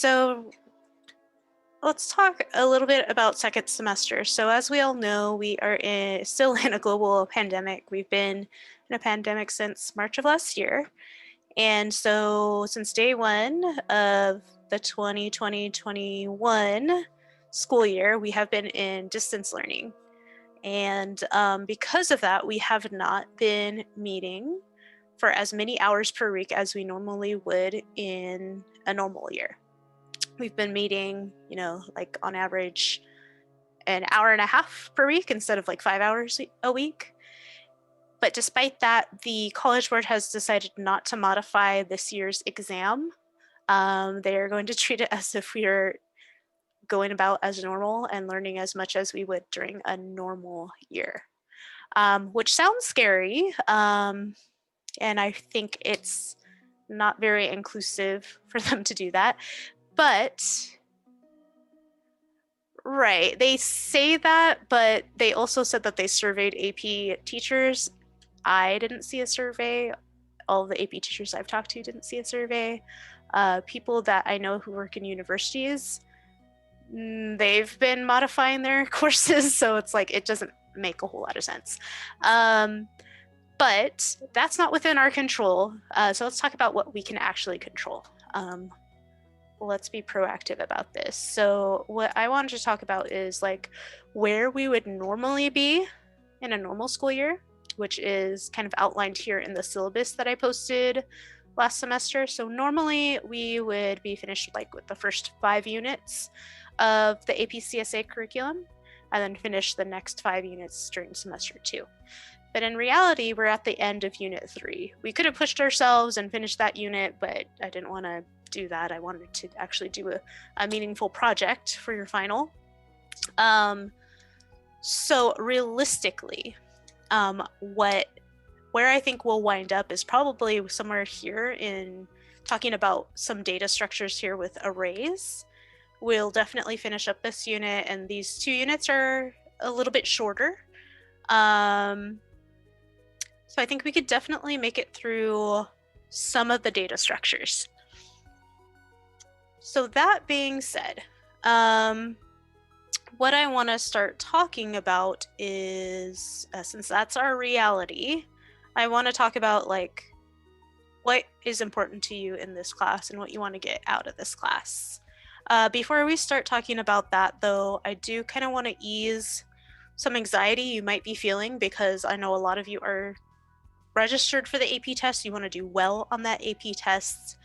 So let's talk a little bit about second semester. So as we all know, we are still in a global pandemic. We've been in a pandemic since March of last year. And so since day one of the 2020-21 school year, we have been in distance learning. And because of that, we have not been meeting for as many hours per week as we normally would in a normal year. We've been meeting, like on average an hour and a half per week instead of like 5 hours a week. But despite that, the College Board has decided not to modify this year's exam. They are going to treat it as if we are going about as normal and learning as much as we would during a normal year, which sounds scary. And I think it's not very inclusive for them to do that. But, right, they say that, but they also said that they surveyed AP teachers. I didn't see a survey. All the AP teachers I've talked to didn't see a survey. People that I know who work in universities, they've been modifying their courses, so it's like it doesn't make a whole lot of sense. But that's not within our control. So let's talk about what we can actually control. Let's be proactive about this. So what I wanted to talk about is like where we would normally be in a normal school year, which is kind of outlined here in the syllabus that I posted last semester. So normally we would be finished like with the first 5 units of the AP CSA curriculum and then finish the next 5 units during semester 2. But in reality, we're at the end of unit 3. We could have pushed ourselves and finished that unit, but I didn't want to do that. I wanted to actually do a meaningful project for your final. So realistically, where I think we'll wind up is probably somewhere here in talking about some data structures here with arrays. We'll definitely finish up this unit, and these 2 units are a little bit shorter. So I think we could definitely make it through some of the data structures. So that being said, what I want to start talking about is, since that's our reality, I want to talk about like what is important to you in this class and what you want to get out of this class. Before we start talking about that though, I do kind of want to ease some anxiety you might be feeling because I know a lot of you are registered for the AP test. You want to do well on that AP test.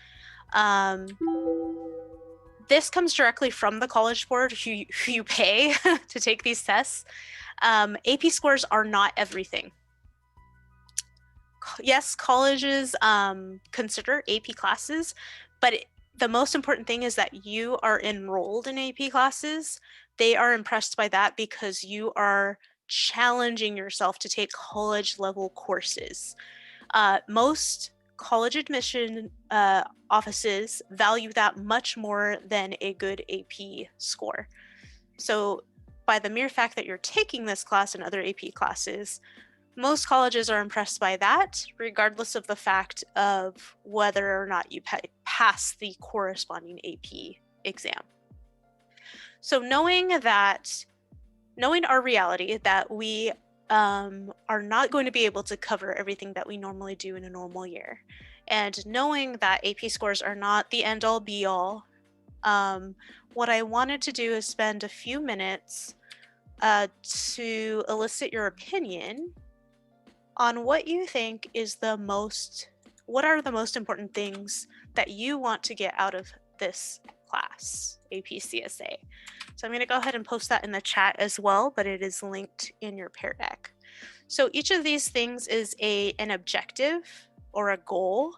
This comes directly from the College Board who you pay to take these tests. AP scores are not everything. Yes, colleges consider AP classes, but the most important thing is that you are enrolled in AP classes. They are impressed by that because you are challenging yourself to take college level courses. Most college admission offices value that much more than a good AP score. So by the mere fact that you're taking this class and other AP classes, most colleges are impressed by that, regardless of the fact of whether or not you pass the corresponding AP exam. So knowing our reality that we are not going to be able to cover everything that we normally do in a normal year, and knowing that AP scores are not the end-all be-all, what I wanted to do is spend a few minutes to elicit your opinion on what you think is what are the most important things that you want to get out of this class, AP CSA. So I'm going to go ahead and post that in the chat as well, but it is linked in your Pear Deck. So each of these things is an objective or a goal.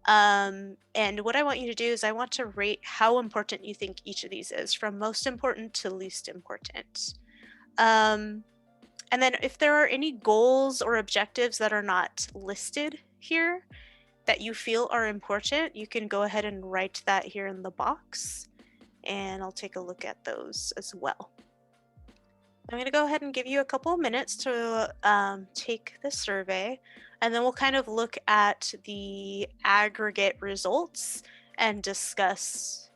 And what I want you to do is I want to rate how important you think each of these is, from most important to least important. And then if there are any goals or objectives that are not listed here that you feel are important, you can go ahead and write that here in the box, and I'll take a look at those as well. I'm going to go ahead and give you a couple of minutes to take the survey, and then we'll kind of look at the aggregate results and discuss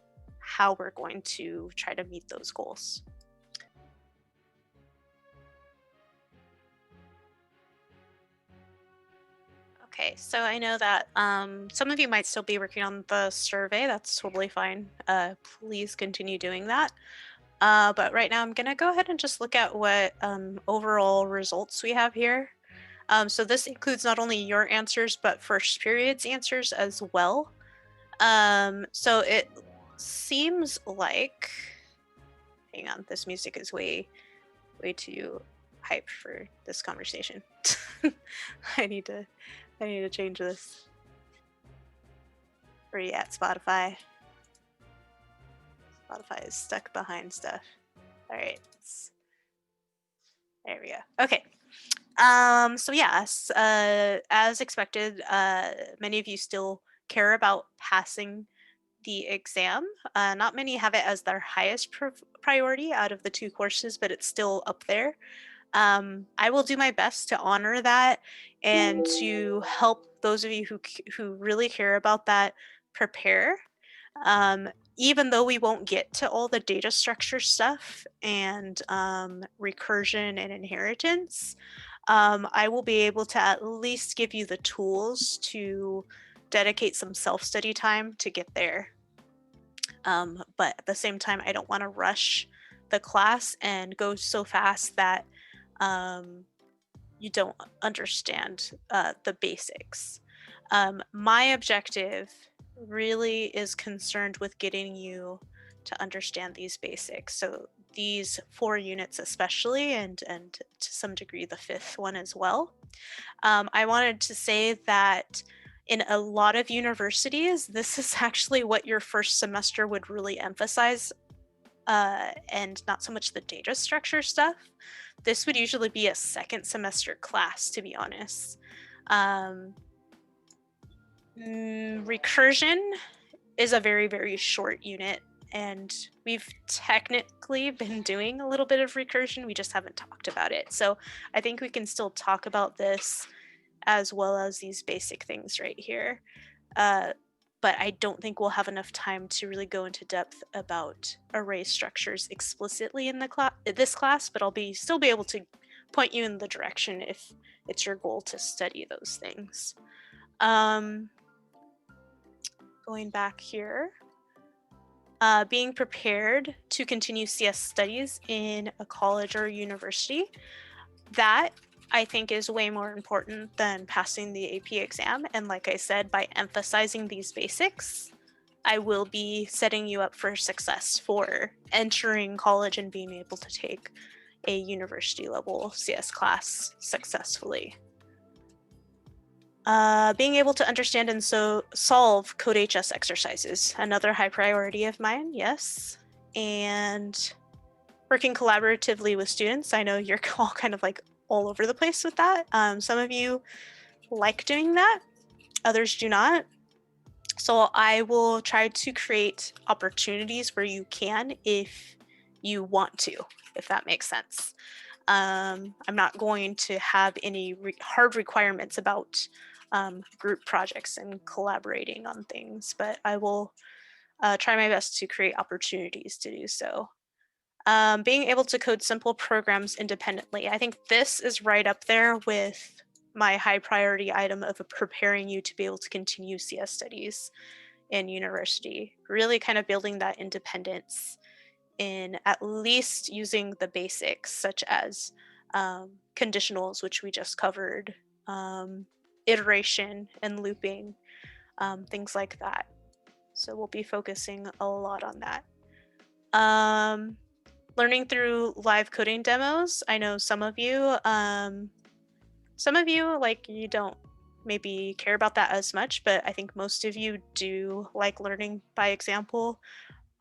how we're going to try to meet those goals. Okay, so I know that some of you might still be working on the survey. That's totally fine. Please continue doing that. But right now I'm gonna go ahead and just look at what overall results we have here. So this includes not only your answers, but first period's answers as well. So it seems like, hang on, this music is way too hype for this conversation. I need to change this. Where are you at, Spotify? Spotify is stuck behind stuff. All right. There we go. Okay. So yes, as expected, many of you still care about passing the exam. Not many have it as their highest priority out of the 2 courses, but it's still up there. I will do my best to honor that and to help those of you who really care about that prepare. Even though we won't get to all the data structure stuff and recursion and inheritance, I will be able to at least give you the tools to dedicate some self-study time to get there. But at the same time, I don't want to rush the class and go so fast that you don't understand the basics. My objective really is concerned with getting you to understand these basics. So these 4 units especially, and to some degree the 5th one as well. I wanted to say that in a lot of universities, this is actually what your first semester would really emphasize, and not so much the data structure stuff. This would usually be a second semester class, to be honest. Recursion is a very, very short unit, and we've technically been doing a little bit of recursion. We just haven't talked about it. So I think we can still talk about this as well as these basic things right here. But I don't think we'll have enough time to really go into depth about array structures explicitly in this class, but I'll still be able to point you in the direction if it's your goal to study those things. Going back here, being prepared to continue CS studies in a college or university, that I think is way more important than passing the AP exam. And like I said, by emphasizing these basics, I will be setting you up for success for entering college and being able to take a university level CS class successfully. Being able to understand and solve code HS exercises, another high priority of mine, yes. And working collaboratively with students. I know you're all kind of like all over the place with that. Some of you like doing that, others do not. So I will try to create opportunities where you can if you want to, if that makes sense. I'm not going to have any hard requirements about group projects and collaborating on things, but I will try my best to create opportunities to do so. Being able to code simple programs independently. I think this is right up there with my high priority item of preparing you to be able to continue CS studies in university. Really kind of building that independence in at least using the basics such as conditionals, which we just covered, iteration and looping, things like that. So we'll be focusing a lot on that. Learning through live coding demos. I know some of you like you don't maybe care about that as much, but I think most of you do like learning by example.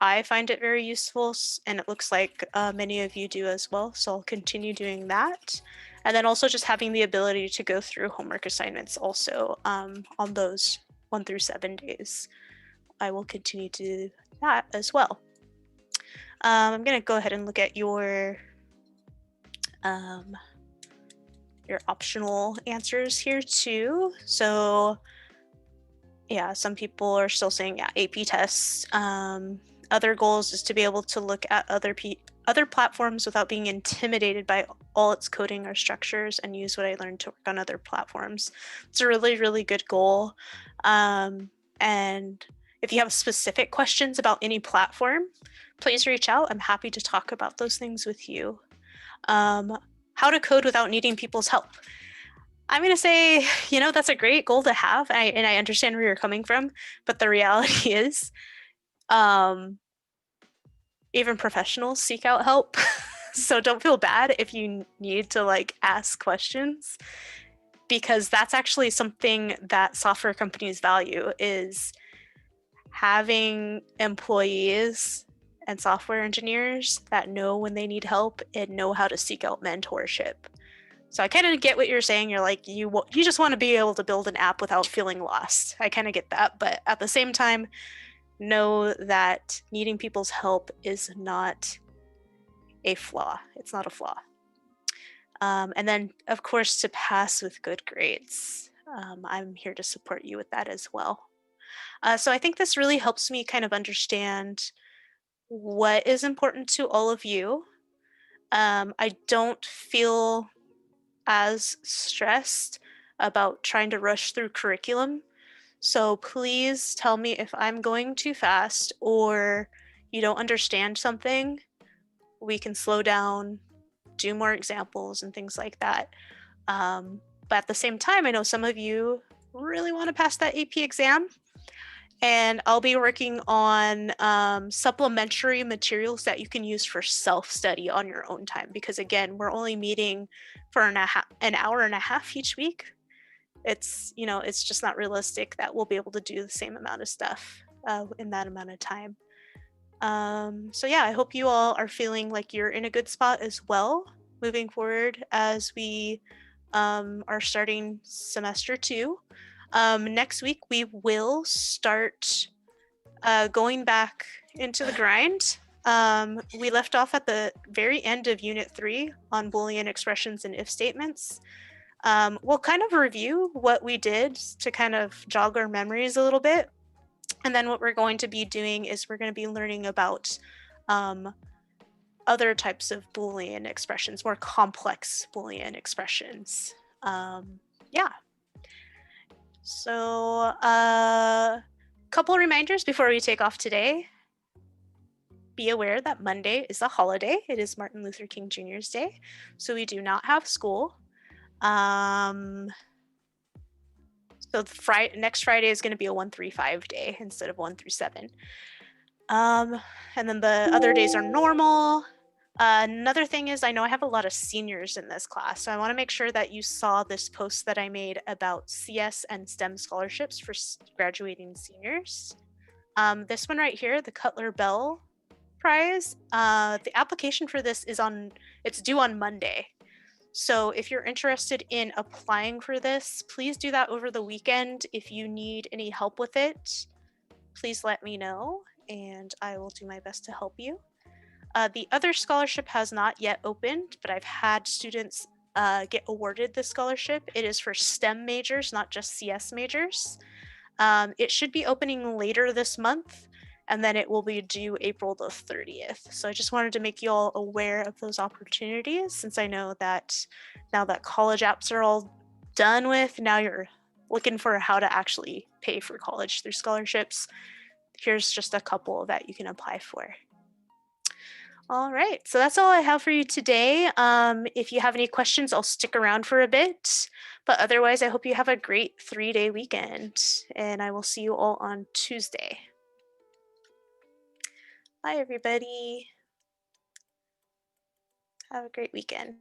I find it very useful, and it looks like many of you do as well. So I'll continue doing that. And then also just having the ability to go through homework assignments also on those 1 through 7 days. I will continue to do that as well. I'm going to go ahead and look at your optional answers here too. So yeah, some people are still saying, yeah, AP tests. other goals is to be able to look at other platforms without being intimidated by all its coding or structures and use what I learned to work on other platforms. It's a really, really good goal. And if you have specific questions about any platform, please reach out. I'm happy to talk about those things with you. How to code without needing people's help. I'm going to say, that's a great goal to have. And I understand where you're coming from, but the reality is, even professionals seek out help. So don't feel bad if you need to ask questions, because that's actually something that software companies value, is having employees and software engineers that know when they need help and know how to seek out mentorship. So I kind of get what you're saying. You're like, you just want to be able to build an app without feeling lost. I kind of get that. But at the same time, know that needing people's help is not a flaw. It's not a flaw. And then, of course, to pass with good grades. I'm here to support you with that as well. So I think this really helps me kind of understand what is important to all of you. I don't feel as stressed about trying to rush through curriculum. So please tell me if I'm going too fast or you don't understand something. We can slow down, do more examples and things like that. But at the same time, I know some of you really want to pass that AP exam. And I'll be working on supplementary materials that you can use for self-study on your own time. Because again, we're only meeting for an hour and a half each week. It's just not realistic that we'll be able to do the same amount of stuff in that amount of time. So yeah, I hope you all are feeling like you're in a good spot as well moving forward as we are starting semester 2. Next week, we will start going back into the grind. We left off at the very end of Unit 3 on Boolean expressions and if statements. We'll kind of review what we did to kind of jog our memories a little bit. And then what we're going to be doing is we're going to be learning about other types of Boolean expressions, more complex Boolean expressions. Yeah. So a couple reminders before we take off today. Be aware that Monday is a holiday. It is Martin Luther King Jr.'s Day, so we do not have school. So next Friday is going to be a 1-3-5 day instead of 1-7. And then the other days are normal. Another thing is, I know I have a lot of seniors in this class, so I want to make sure that you saw this post that I made about CS and STEM scholarships for graduating seniors. This one right here, the Cutler Bell Prize, the application for this it's due on Monday. So if you're interested in applying for this, please do that over the weekend. If you need any help with it, please let me know and I will do my best to help you. The other scholarship has not yet opened, but I've had students get awarded this scholarship. It is for STEM majors, not just CS majors. It should be opening later this month, and then it will be due April the 30th. So I just wanted to make you all aware of those opportunities, since I know that now that college apps are all done with, now you're looking for how to actually pay for college through scholarships. Here's just a couple that you can apply for. All right, so that's all I have for you today. If you have any questions, I'll stick around for a bit. But otherwise, I hope you have a great 3-day weekend, and I will see you all on Tuesday. Bye, everybody. Have a great weekend.